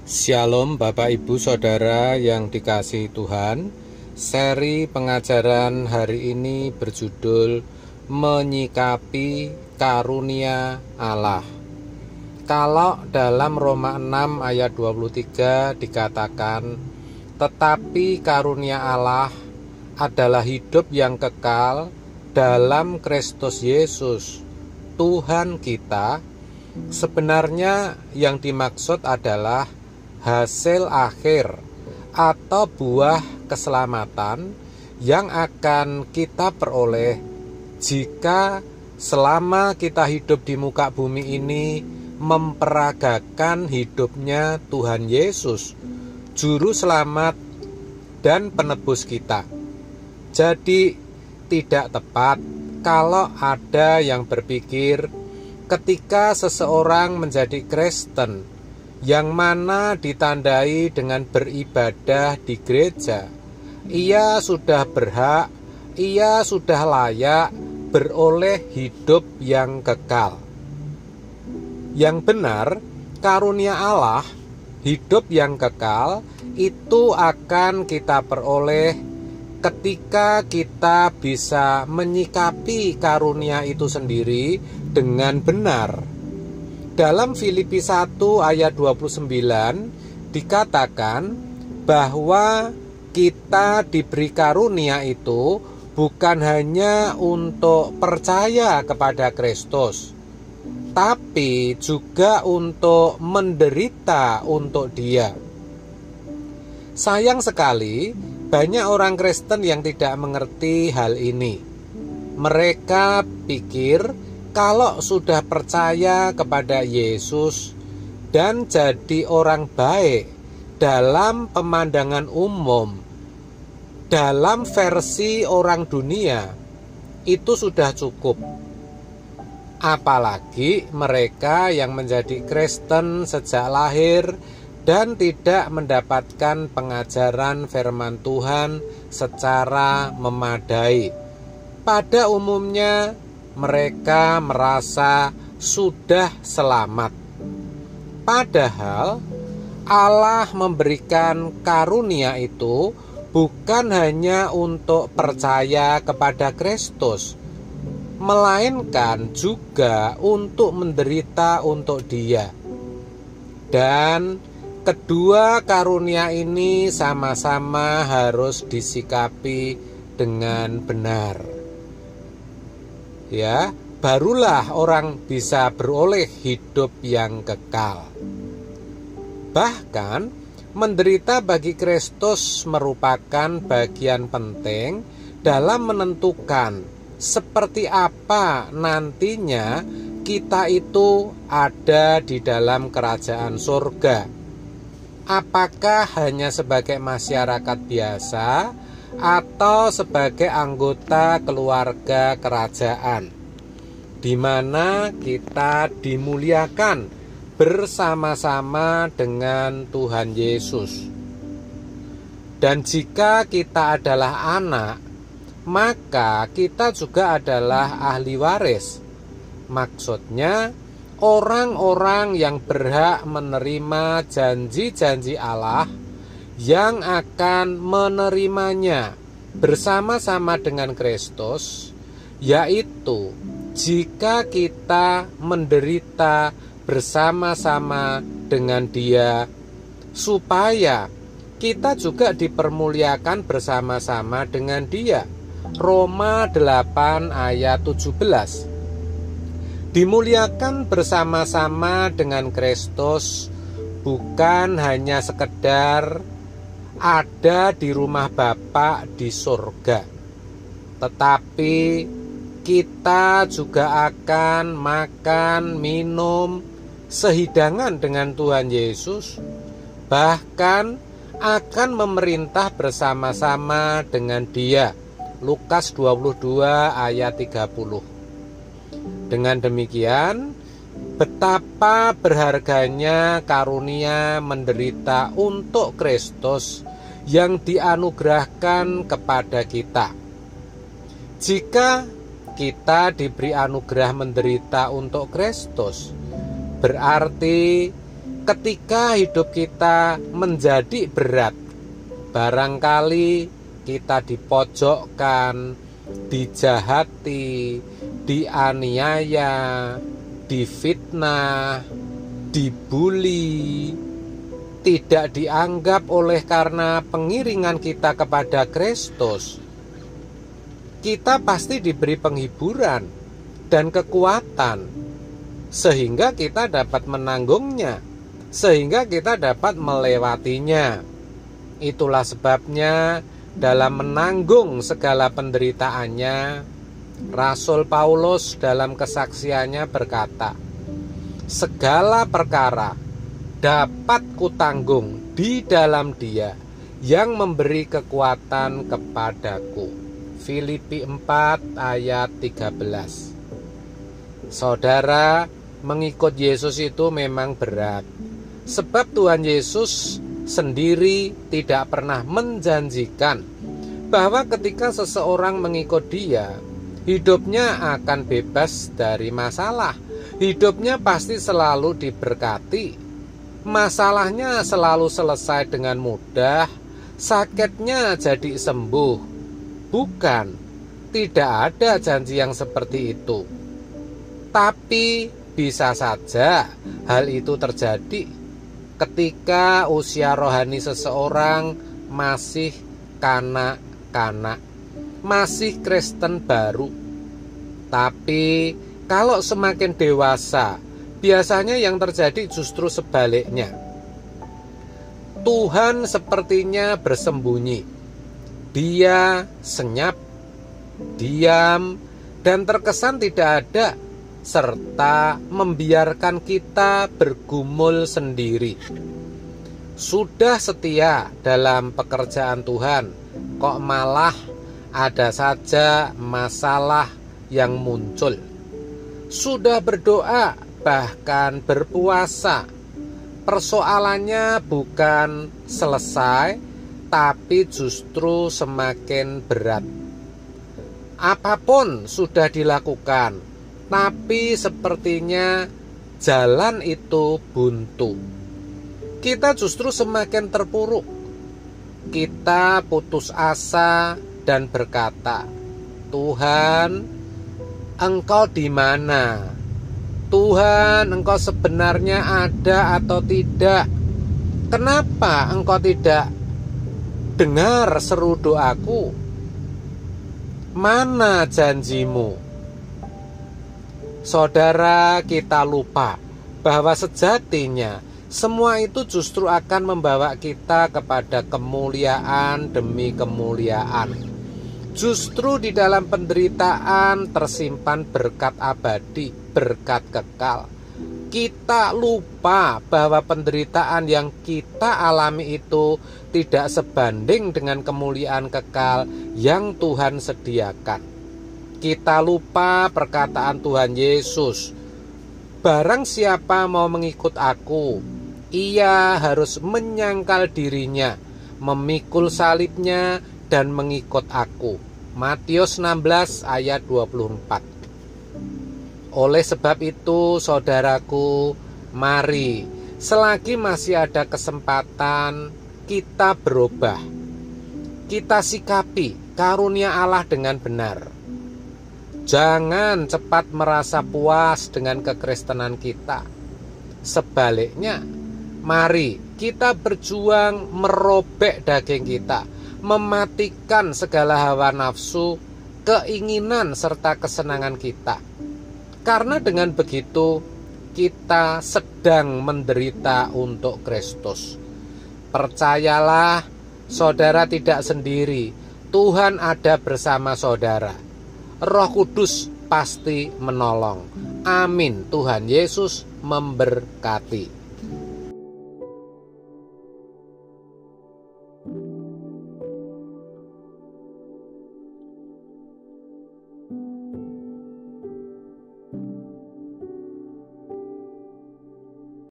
Shalom Bapak Ibu Saudara yang dikasihi Tuhan. Seri pengajaran hari ini berjudul Menyikapi Karunia Allah. Kalau dalam Roma 6 ayat 23 dikatakan, tetapi karunia Allah adalah hidup yang kekal dalam Kristus Yesus Tuhan kita. Sebenarnya yang dimaksud adalah hasil akhir atau buah keselamatan yang akan kita peroleh jika selama kita hidup di muka bumi ini memperagakan hidupnya Tuhan Yesus, Juru Selamat dan Penebus kita. Jadi tidak tepat kalau ada yang berpikir ketika seseorang menjadi Kristen yang mana ditandai dengan beribadah di gereja, ia sudah berhak, ia sudah layak beroleh hidup yang kekal. Yang benar, karunia Allah, hidup yang kekal, itu akan kita peroleh ketika kita bisa menyikapi karunia itu sendiri dengan benar. Dalam Filipi 1 ayat 29 dikatakan bahwa kita diberi karunia itu bukan hanya untuk percaya kepada Kristus, tapi juga untuk menderita untuk Dia. Sayang sekali, banyak orang Kristen yang tidak mengerti hal ini. Mereka pikir kalau sudah percaya kepada Yesus dan jadi orang baik dalam pemandangan umum, dalam versi orang dunia, itu sudah cukup. Apalagi mereka yang menjadi Kristen sejak lahir dan tidak mendapatkan pengajaran firman Tuhan secara memadai. Pada umumnya mereka merasa sudah selamat. Padahal Allah memberikan karunia itu bukan hanya untuk percaya kepada Kristus, melainkan juga untuk menderita untuk Dia. Dan kedua karunia ini sama-sama harus disikapi dengan benar. Ya, barulah orang bisa beroleh hidup yang kekal. Bahkan menderita bagi Kristus merupakan bagian penting dalam menentukan seperti apa nantinya kita itu ada di dalam kerajaan surga. Apakah hanya sebagai masyarakat biasa atau sebagai anggota keluarga kerajaan, di mana kita dimuliakan bersama-sama dengan Tuhan Yesus. Dan jika kita adalah anak, maka kita juga adalah ahli waris. Maksudnya, orang-orang yang berhak menerima janji-janji Allah yang akan menerimanya bersama-sama dengan Kristus, yaitu jika kita menderita bersama-sama dengan Dia, supaya kita juga dipermuliakan bersama-sama dengan Dia. Roma 8 ayat 17. Dimuliakan bersama-sama dengan Kristus bukan hanya sekedar ada di rumah Bapa di surga, tetapi kita juga akan makan, minum, sehidangan dengan Tuhan Yesus, bahkan akan memerintah bersama-sama dengan Dia. Lukas 22 ayat 30. Dengan demikian, betapa berharganya karunia menderita untuk Kristus yang dianugerahkan kepada kita. Jika kita diberi anugerah menderita untuk Kristus, berarti Ketika hidup kita menjadi berat, barangkali kita dipojokkan, dijahati, dianiaya, difitnah, dibully, tidak dianggap oleh karena pengiringan kita kepada Kristus, kita pasti diberi penghiburan dan kekuatan sehingga kita dapat menanggungnya, sehingga kita dapat melewatinya. Itulah sebabnya dalam menanggung segala penderitaannya, Rasul Paulus dalam kesaksiannya berkata, segala perkara dapat kutanggung di dalam Dia yang memberi kekuatan kepadaku. Filipi 4 ayat 13. Saudara, mengikut Yesus itu memang berat. Sebab Tuhan Yesus sendiri tidak pernah menjanjikan bahwa ketika seseorang mengikut Dia, hidupnya akan bebas dari masalah. Hidupnya pasti selalu diberkati. Masalahnya selalu selesai dengan mudah. Sakitnya jadi sembuh. Bukan, tidak ada janji yang seperti itu. Tapi bisa saja hal itu terjadi ketika usia rohani seseorang masih kanak-kanak, masih Kristen baru. Tapi kalau semakin dewasa, biasanya yang terjadi justru sebaliknya. Tuhan sepertinya bersembunyi. Dia senyap, diam, dan terkesan tidak ada, serta membiarkan kita bergumul sendiri. Sudah setia dalam pekerjaan Tuhan, kok malah ada saja masalah yang muncul. Sudah berdoa, bahkan berpuasa, persoalannya bukan selesai, tapi justru semakin berat. Apapun sudah dilakukan, tapi sepertinya jalan itu buntu. Kita justru semakin terpuruk. Kita putus asa dan berkata, Tuhan, Engkau di mana? Tuhan, Engkau sebenarnya ada atau tidak? Kenapa Engkau tidak dengar seru doaku? Mana janjimu? Saudara, kita lupa bahwa sejatinya semua itu justru akan membawa kita kepada kemuliaan demi kemuliaan. Justru di dalam penderitaan tersimpan berkat abadi, berkat kekal. Kita lupa bahwa penderitaan yang kita alami itu tidak sebanding dengan kemuliaan kekal yang Tuhan sediakan. Kita lupa perkataan Tuhan Yesus, barang siapa mau mengikut aku, ia harus menyangkal dirinya, memikul salibnya, dan mengikut aku. Matius 16 ayat 24. Oleh sebab itu, saudaraku, mari selagi masih ada kesempatan, kita berubah. Kita sikapi karunia Allah dengan benar. Jangan cepat merasa puas dengan kekristenan kita. Sebaliknya, mari kita berjuang merobek daging kita, mematikan segala hawa nafsu, keinginan serta kesenangan kita. Karena dengan begitu, kita sedang menderita untuk Kristus. Percayalah, saudara tidak sendiri. Tuhan ada bersama saudara. Roh Kudus pasti menolong. Amin. Tuhan Yesus memberkati.